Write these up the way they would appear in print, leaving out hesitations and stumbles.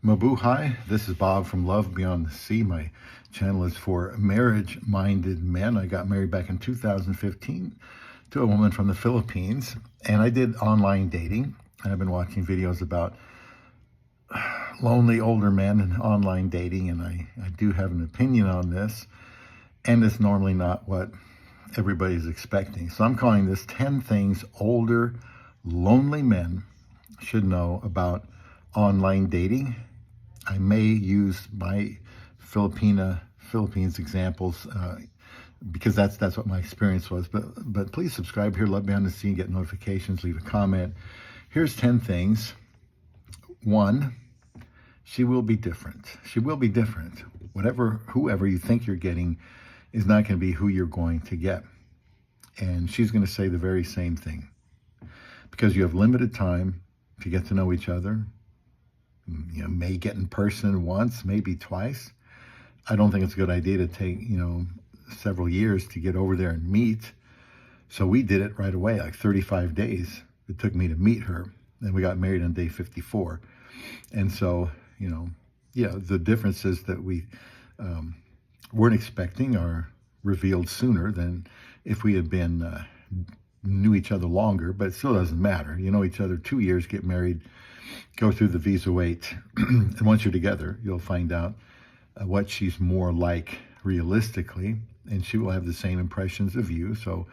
Mabuhay, this is Bob from Love Beyond the Sea. My channel is for marriage-minded men. I got married back in 2015 to a woman from the Philippines, and I did online dating. And I've been watching videos about lonely older men and online dating, and I do have an opinion on this, and it's normally not what everybody's expecting. So I'm calling this 10 things older, lonely men should know about online dating. I may use my Philippines examples because that's what my experience was. But please subscribe here, Love Beyond the Sea, get notifications, leave a comment. Here's 10 things. 1, she will be different. She will be different. Whoever you think you're getting is not going to be who you're going to get. And she's going to say the very same thing. Because you have limited time to get to know each other. You may get in person once, maybe twice. I don't think it's a good idea to take, several years to get over there and meet. So we did it right away, like 35 days. It took me to meet her. And we got married on day 54. And so, the differences that we weren't expecting are revealed sooner than if we had been knew each other longer, but it still doesn't matter. You know each other 2 years, get married, go through the visa wait, and once you're together, you'll find out what she's more like realistically, and she will have the same impressions of you. So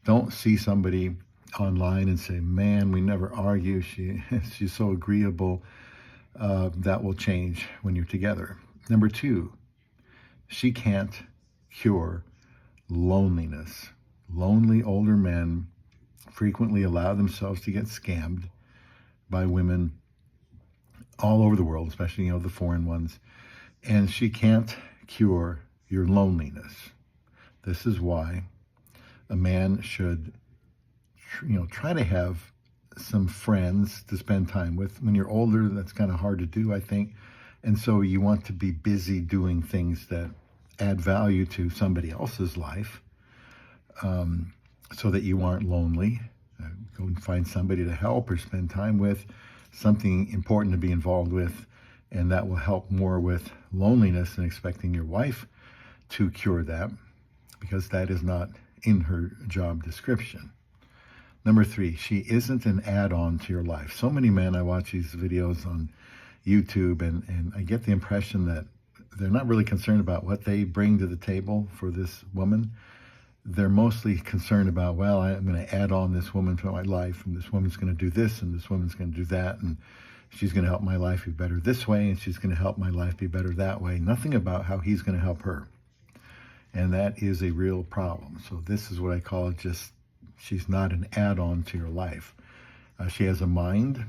don't see somebody online and say, man, we never argue, she's so agreeable. That will change when you're together. Number 2, she can't cure loneliness. Lonely older men frequently allow themselves to get scammed by women all over the world, especially, the foreign ones. And she can't cure your loneliness. This is why a man should, try to have some friends to spend time with. When you're older, that's kind of hard to do, I think. And so you want to be busy doing things that add value to somebody else's life. So that you aren't lonely. Go and find somebody to help or spend time with, something important to be involved with, and that will help more with loneliness than expecting your wife to cure that, because that is not in her job description. Number 3, she isn't an add-on to your life. So many men, I watch these videos on YouTube, and I get the impression that they're not really concerned about what they bring to the table for this woman. They're mostly concerned about, well, I'm going to add on this woman to my life, and this woman's going to do this, and this woman's going to do that, and she's going to help my life be better this way, and she's going to help my life be better that way. Nothing about how he's going to help her. And that is a real problem. So this is what I call just, she's not an add-on to your life. She has a mind,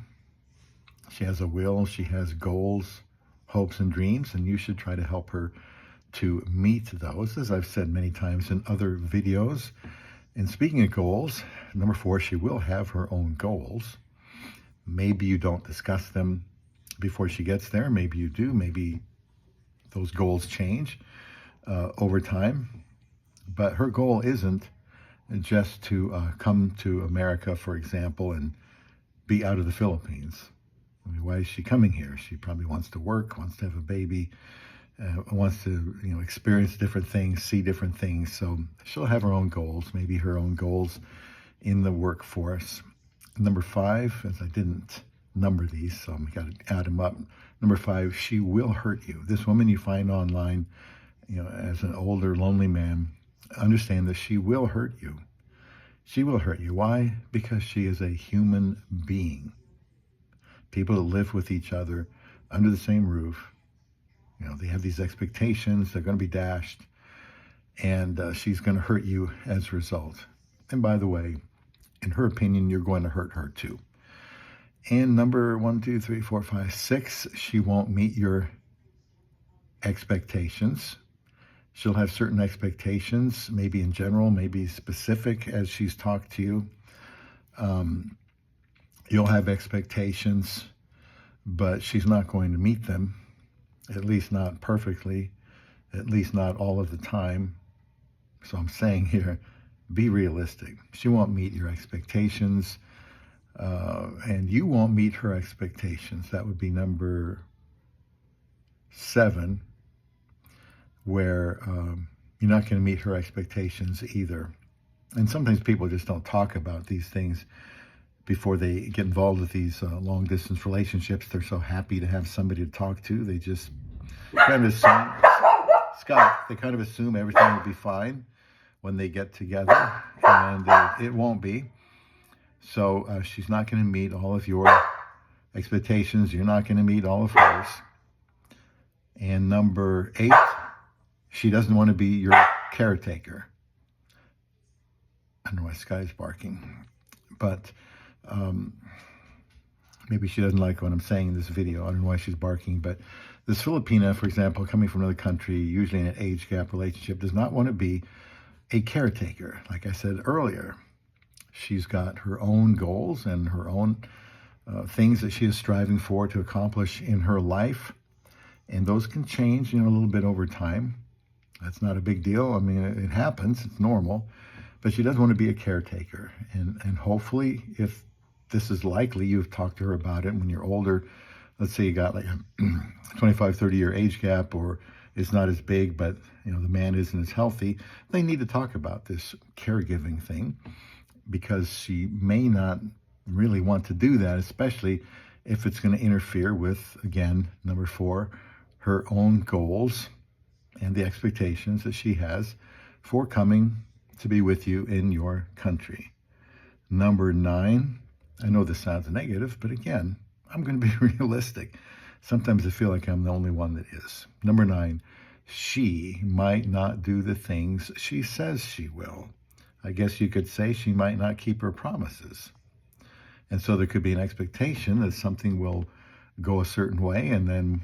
she has a will, she has goals, hopes, and dreams, and you should try to help her to meet those, as I've said many times in other videos. And speaking of goals, number 4, she will have her own goals. Maybe you don't discuss them before she gets there. Maybe you do. Maybe those goals change over time. But her goal isn't just to come to America, for example, and be out of the Philippines. I mean, why is she coming here? She probably wants to work, wants to have a baby, wants to experience different things, see different things. So she'll have her own goals, maybe her own goals in the workforce. Number 5, as I didn't number these, so I got to add them up. Number 5, she will hurt you. This woman you find online, as an older, lonely man, understand that she will hurt you. She will hurt you. Why? Because she is a human being. People that live with each other under the same roof, they have these expectations, they're going to be dashed, and she's going to hurt you as a result. And by the way, in her opinion, you're going to hurt her too. And number 1, 2, 3, 4, 5, 6, she won't meet your expectations. She'll have certain expectations, maybe in general, maybe specific as she's talked to you. You'll have expectations, but she's not going to meet them. At least not perfectly, at least not all of the time. So I'm saying here, be realistic. She won't meet your expectations, and you won't meet her expectations. That would be number 7, where you're not going to meet her expectations either. And sometimes people just don't talk about these things before they get involved with these long distance relationships. They're so happy to have somebody to talk to. They just kind of assume, Scott, they kind of assume everything will be fine when they get together, and it won't be. So she's not going to meet all of your expectations. You're not going to meet all of hers. And number 8, she doesn't want to be your caretaker. I don't know why Sky's barking, but maybe she doesn't like what I'm saying in this video. I don't know why she's barking, but this Filipina, for example, coming from another country, usually in an age gap relationship, does not want to be a caretaker. Like I said earlier, she's got her own goals and her own things that she is striving for to accomplish in her life. And those can change, a little bit over time. That's not a big deal. I mean, it happens. It's normal. But she doesn't want to be a caretaker. And hopefully, if this is likely, you've talked to her about it when you're older. Let's say you got like a 25, 30-year age gap, or it's not as big, but the man isn't as healthy. They need to talk about this caregiving thing, because she may not really want to do that, especially if it's going to interfere with, again, number 4, her own goals and the expectations that she has for coming to be with you in your country. Number 9, I know this sounds negative, but again, I'm going to be realistic. Sometimes I feel like I'm the only one that is. Number 9, she might not do the things she says she will. I guess you could say she might not keep her promises. And so there could be an expectation that something will go a certain way, and then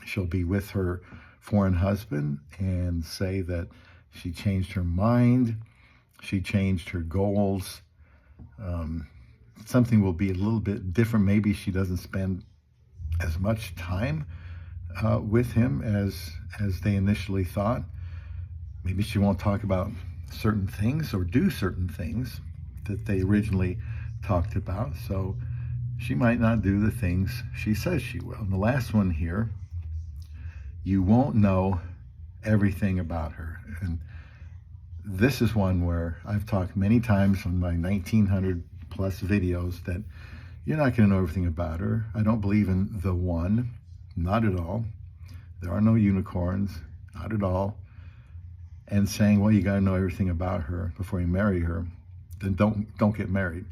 she'll be with her foreign husband and say that she changed her mind, she changed her goals. Something will be a little bit different. Maybe she doesn't spend as much time with him as they initially thought. Maybe she won't talk about certain things or do certain things that they originally talked about. So she might not do the things she says she will. And the last one here, you won't know everything about her. And this is one where I've talked many times on my 1900 plus videos that you're not going to know everything about her. I don't believe in the one, not at all. There are no unicorns, not at all. And saying, well, you got to know everything about her before you marry her, then don't get married,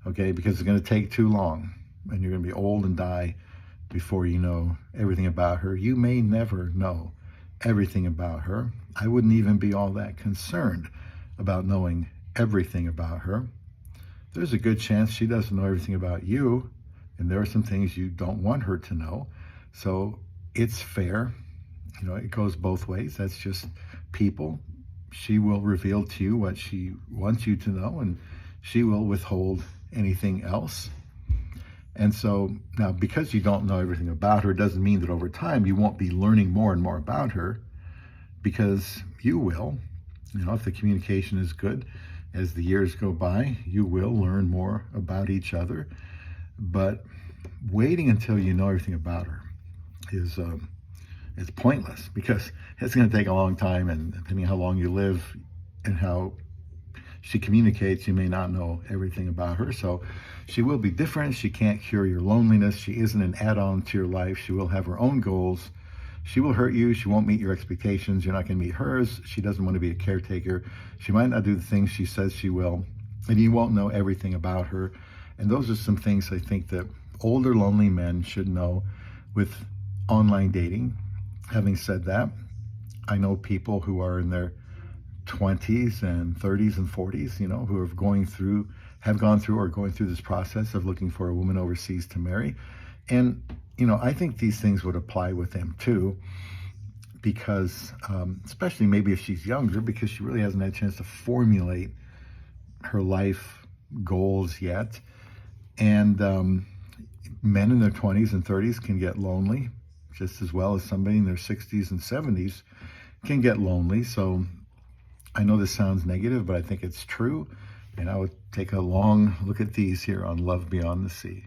okay? Because it's going to take too long, and you're going to be old and die before you know everything about her. You may never know everything about her. I wouldn't even be all that concerned about knowing everything about her. There's a good chance she doesn't know everything about you, and there are some things you don't want her to know. So it's fair. It goes both ways. That's just people. She will reveal to you what she wants you to know, and she will withhold anything else. And so now, because you don't know everything about her, doesn't mean that over time you won't be learning more and more about her, because you will. If the communication is good, as the years go by, you will learn more about each other. But waiting until you know everything about her is it's pointless, because it's going to take a long time, and depending on how long you live and how she communicates, you may not know everything about her. So she will be different. She can't cure your loneliness. She isn't an add-on to your life. She will have her own goals. She will hurt you. She won't meet your expectations. You're not going to meet hers. She doesn't want to be a caretaker. She might not do the things she says she will, and you won't know everything about her. And those are some things I think that older lonely men should know with online dating. Having said that, I know people who are in their 20s and 30s and 40s, who have gone through or going through this process of looking for a woman overseas to marry. And, I think these things would apply with them too, because especially maybe if she's younger, because she really hasn't had a chance to formulate her life goals yet. And men in their 20s and 30s can get lonely just as well as somebody in their 60s and 70s can get lonely. So I know this sounds negative, but I think it's true. And I would take a long look at these here on Love Beyond the Sea.